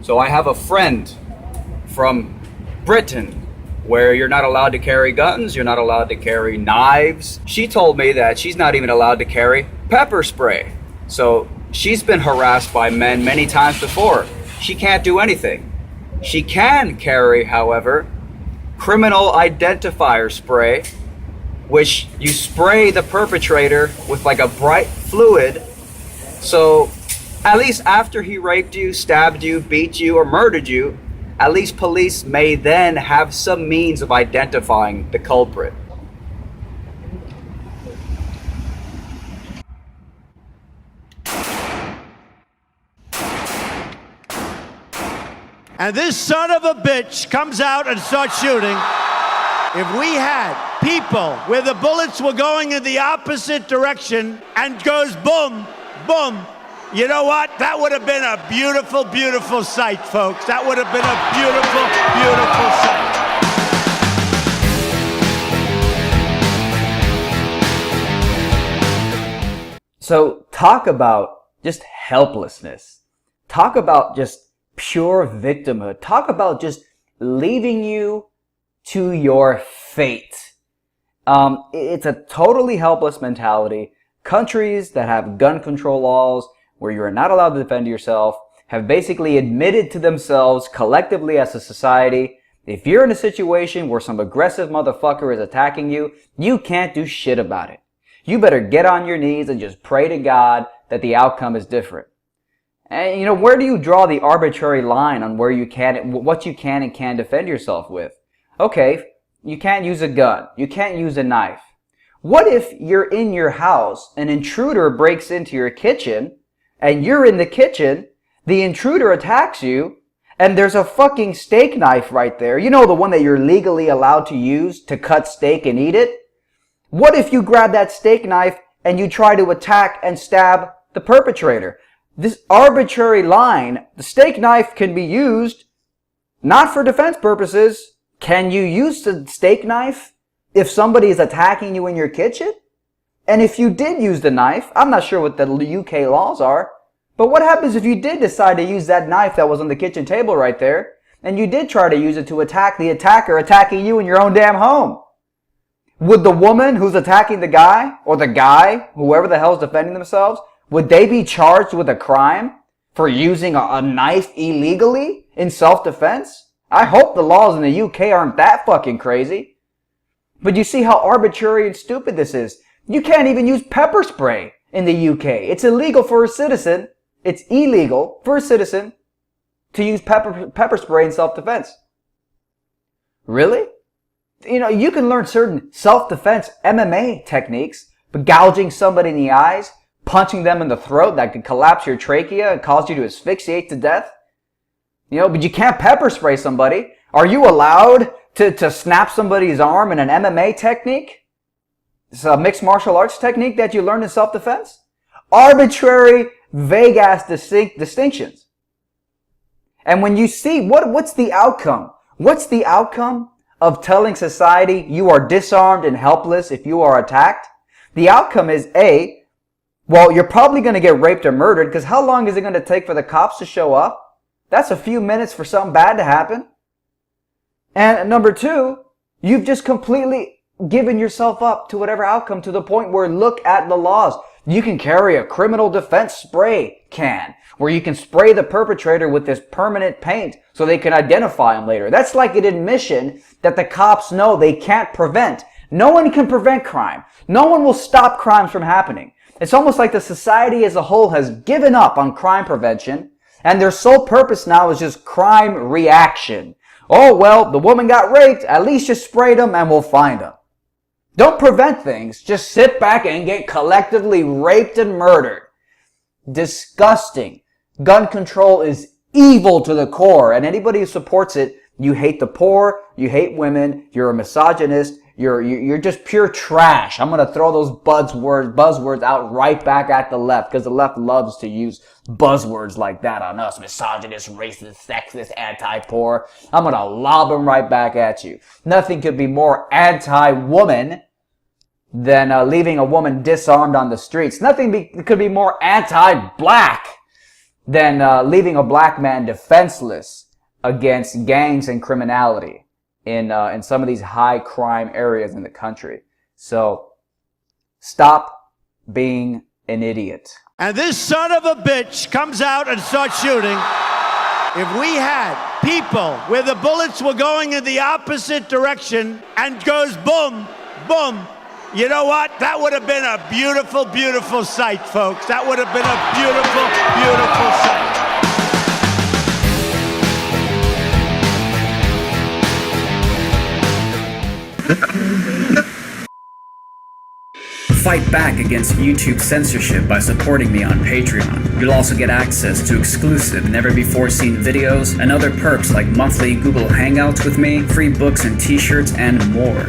So I have a friend from Britain where you're not allowed to carry guns, you're not allowed to carry knives. She told me that she's not even allowed to carry pepper spray. So she's been harassed by men many times before. She can't do anything. She can carry, however, criminal identifier spray, which you spray the perpetrator with like a bright fluid. So at least after he raped you, stabbed you, beat you, or murdered you, at least police may then have some means of identifying the culprit. And this son of a bitch comes out and starts shooting. If we had people where the bullets were going in the opposite direction and goes boom, boom, you know what? That would have been a beautiful, beautiful sight, folks. That would have been a beautiful, beautiful sight. So talk about just helplessness. Talk about just pure victimhood. Talk about just leaving you to your fate. It's a totally helpless mentality. Countries that have gun control laws where you are not allowed to defend yourself have basically admitted to themselves collectively as a society, if you're in a situation where some aggressive motherfucker is attacking you, you can't do shit about it. You better get on your knees and just pray to God that the outcome is different. And you know, where do you draw the arbitrary line on where you can, what you can and can't defend yourself with? Okay, you can't use a gun. You can't use a knife. What if you're in your house, an intruder breaks into your kitchen, and you're in the kitchen, the intruder attacks you, and there's a fucking steak knife right there. You know, the one that you're legally allowed to use to cut steak and eat it? What if you grab that steak knife and you try to attack and stab the perpetrator? This arbitrary line, the steak knife can be used not for defense purposes. Can you use the steak knife if somebody is attacking you in your kitchen? And if you did use the knife, I'm not sure what the UK laws are, but what happens if you did decide to use that knife that was on the kitchen table right there, and you did try to use it to attack the attacker attacking you in your own damn home? Would the woman who's attacking the guy, or the guy, whoever the hell's defending themselves, would they be charged with a crime for using a knife illegally in self-defense? I hope the laws in the UK aren't that fucking crazy. But you see how arbitrary and stupid this is. You can't even use pepper spray in the UK. It's illegal for a citizen. It's illegal for a citizen to use pepper spray in self-defense. Really? You know, you can learn certain self-defense MMA techniques, but gouging somebody in the eyes, punching them in the throat that could collapse your trachea and cause you to asphyxiate to death. You know, but you can't pepper spray somebody. Are you allowed to snap somebody's arm in an MMA technique? It's a mixed martial arts technique that you learned in self-defense? Arbitrary, vague-ass distinctions. And when you see, what's the outcome? What's the outcome of telling society you are disarmed and helpless if you are attacked? The outcome is A, well, you're probably going to get raped or murdered, because how long is it going to take for the cops to show up? That's a few minutes for something bad to happen. And number two, you've just completely given yourself up to whatever outcome, to the point where, look at the laws. You can carry a criminal defense spray can, where you can spray the perpetrator with this permanent paint so they can identify him later. That's like an admission that the cops know they can't prevent. No one can prevent crime. No one will stop crimes from happening. It's almost like the society as a whole has given up on crime prevention, and their sole purpose now is just crime reaction. Oh, well, the woman got raped. At least just spray them and we'll find them. Don't prevent things. Just sit back and get collectively raped and murdered. Disgusting. Gun control is evil to the core, and anybody who supports it, you hate the poor, you hate women, you're a misogynist, you're just pure trash. I'm gonna throw those buzzwords out right back at the left, because the left loves to use buzzwords like that on us. Misogynist, racist, sexist, anti-poor. I'm gonna lob them right back at you. Nothing could be more anti-woman than leaving a woman disarmed on the streets. Nothing could be more anti-black than leaving a black man defenseless against gangs and criminality in some of these high crime areas in the country. So stop being an idiot. And this son of a bitch comes out and starts shooting. If we had people where the bullets were going in the opposite direction and goes boom, boom, you know what? That would have been a beautiful, beautiful sight, folks. That would have been a beautiful, beautiful sight. Fight back against YouTube censorship by supporting me on Patreon. You'll also get access to exclusive, never-before-seen videos and other perks like monthly Google Hangouts with me, free books and t-shirts, and more.